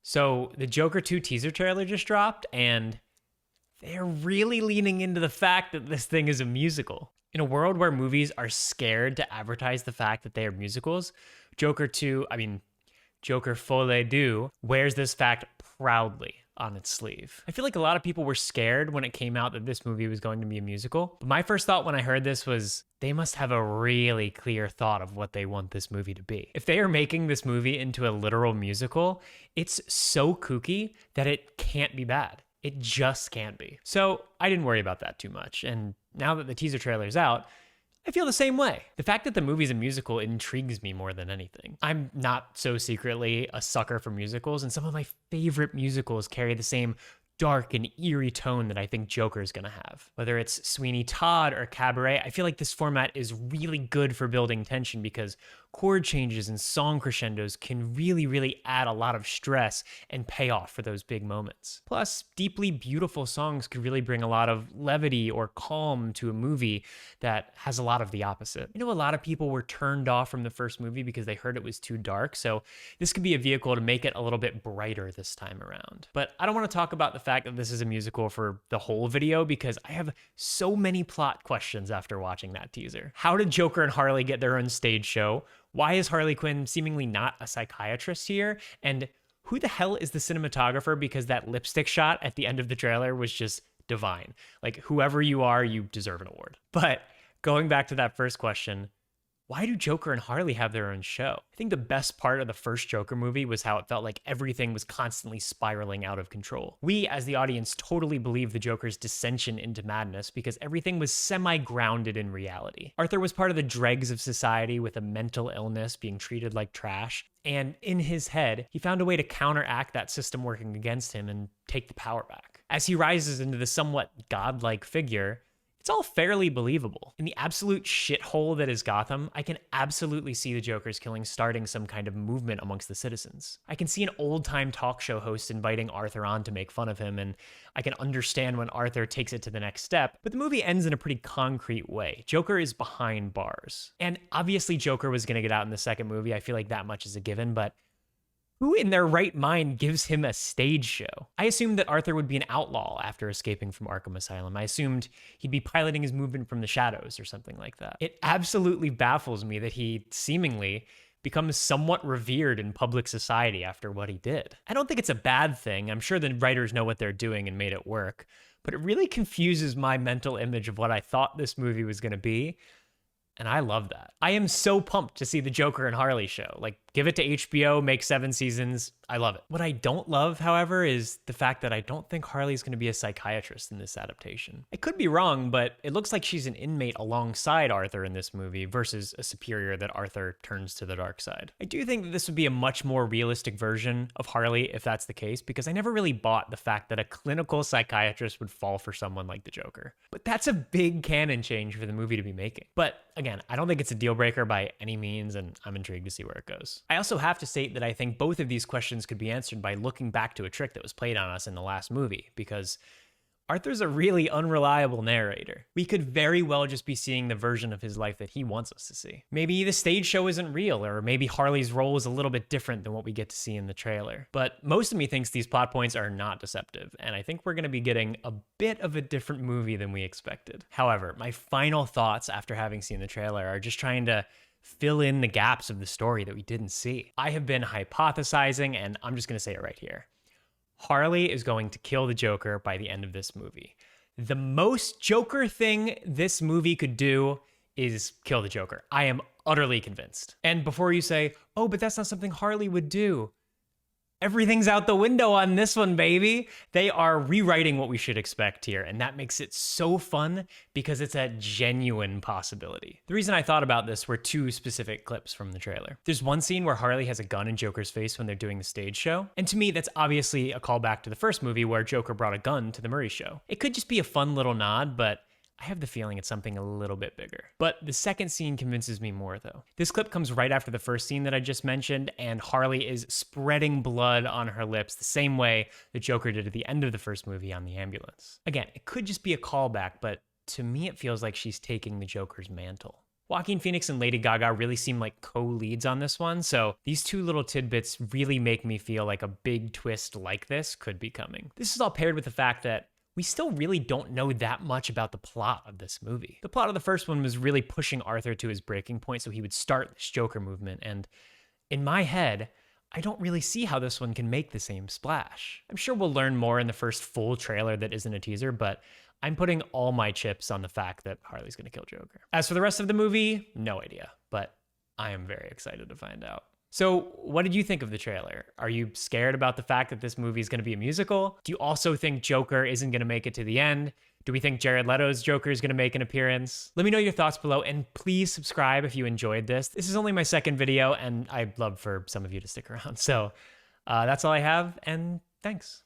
So the Joker 2 teaser trailer just dropped, and they're really leaning into the fact that this thing is a musical. In a world where movies are scared to advertise the fact that they are musicals, Joker Folie Deux wears this fact proudly on its sleeve. I feel like a lot of people were scared when it came out that this movie was going to be a musical. But my first thought when I heard this was they must have a really clear thought of what they want this movie to be. If they are making this movie into a literal musical, it's so kooky that it can't be bad. It just can't be. So I didn't worry about that too much. And now that the teaser trailer's out, I feel the same way. The fact that the movie's a musical intrigues me more than anything. I'm not so secretly a sucker for musicals, and some of my favorite musicals carry the same dark and eerie tone that I think Joker's gonna have. Whether it's Sweeney Todd or Cabaret, I feel like this format is really good for building tension because chord changes and song crescendos can really add a lot of stress and payoff for those big moments. Plus, deeply beautiful songs could really bring a lot of levity or calm to a movie that has a lot of the opposite. A lot of people were turned off from the first movie because they heard it was too dark, so this could be a vehicle to make it a little bit brighter this time around. But I don't want to talk about the fact that this is a musical for the whole video because I have so many plot questions after watching that teaser. How did Joker and Harley get their own stage show? Why is Harley Quinn seemingly not a psychiatrist here? And who the hell is the cinematographer? Because that lipstick shot at the end of the trailer was just divine. Like, whoever you are, you deserve an award. But going back to that first question, why do Joker and Harley have their own show? I think the best part of the first Joker movie was how it felt like everything was constantly spiraling out of control. We, as the audience, totally believed the Joker's descension into madness because everything was semi-grounded in reality. Arthur was part of the dregs of society with a mental illness being treated like trash, and in his head, he found a way to counteract that system working against him and take the power back. As he rises into the somewhat godlike figure, it's all fairly believable. In the absolute shithole that is Gotham, I can absolutely see the Joker's killing starting some kind of movement amongst the citizens. I can see an old-time talk show host inviting Arthur on to make fun of him, and I can understand when Arthur takes it to the next step, but the movie ends in a pretty concrete way. Joker is behind bars. And obviously Joker was gonna get out in the second movie, I feel like that much is a given, but who in their right mind gives him a stage show? I assumed that Arthur would be an outlaw after escaping from Arkham Asylum. I assumed he'd be piloting his movement from the shadows or something like that. It absolutely baffles me that he seemingly becomes somewhat revered in public society after what he did. I don't think it's a bad thing. I'm sure the writers know what they're doing and made it work, but it really confuses my mental image of what I thought this movie was going to be. And I love that. I am so pumped to see the Joker and Harley show. Like, give it to HBO, make 7 seasons. I love it. What I don't love, however, is the fact that I don't think Harley's going to be a psychiatrist in this adaptation. I could be wrong, but it looks like she's an inmate alongside Arthur in this movie versus a superior that Arthur turns to the dark side. I do think that this would be a much more realistic version of Harley if that's the case, because I never really bought the fact that a clinical psychiatrist would fall for someone like the Joker. But that's a big canon change for the movie to be making. But again, I don't think it's a deal breaker by any means, and I'm intrigued to see where it goes. I also have to state that I think both of these questions could be answered by looking back to a trick that was played on us in the last movie, because Arthur's a really unreliable narrator. We could very well just be seeing the version of his life that he wants us to see. Maybe the stage show isn't real, or maybe Harley's role is a little bit different than what we get to see in the trailer. But most of me thinks these plot points are not deceptive, and I think we're going to be getting a bit of a different movie than we expected. However, my final thoughts after having seen the trailer are just trying to fill in the gaps of the story that we didn't see. I have been hypothesizing, and I'm just going to say it right here. Harley is going to kill the Joker by the end of this movie. The most Joker thing this movie could do is kill the Joker. I am utterly convinced. And before you say, oh, but that's not something Harley would do, everything's out the window on this one, baby. They are rewriting what we should expect here, and that makes it so fun because it's a genuine possibility. The reason I thought about this were 2 specific clips from the trailer. There's one scene where Harley has a gun in Joker's face when they're doing the stage show, and to me, that's obviously a callback to the first movie where Joker brought a gun to the Murray show. It could just be a fun little nod, but I have the feeling it's something a little bit bigger. But the second scene convinces me more, though. This clip comes right after the first scene that I just mentioned, and Harley is spreading blood on her lips the same way the Joker did at the end of the first movie on the ambulance. Again, it could just be a callback, but to me it feels like she's taking the Joker's mantle. Joaquin Phoenix and Lady Gaga really seem like co-leads on this one, so these two little tidbits really make me feel like a big twist like this could be coming. This is all paired with the fact that we still really don't know that much about the plot of this movie. The plot of the first one was really pushing Arthur to his breaking point so he would start this Joker movement, and in my head, I don't really see how this one can make the same splash. I'm sure we'll learn more in the first full trailer that isn't a teaser, but I'm putting all my chips on the fact that Harley's gonna kill Joker. As for the rest of the movie, no idea, but I am very excited to find out. So what did you think of the trailer? Are you scared about the fact that this movie is gonna be a musical? Do you also think Joker isn't gonna make it to the end? Do we think Jared Leto's Joker is going to make an appearance? Let me know your thoughts below, and please subscribe if you enjoyed this. This is only my second video, and I'd love for some of you to stick around. So that's all I have, and thanks.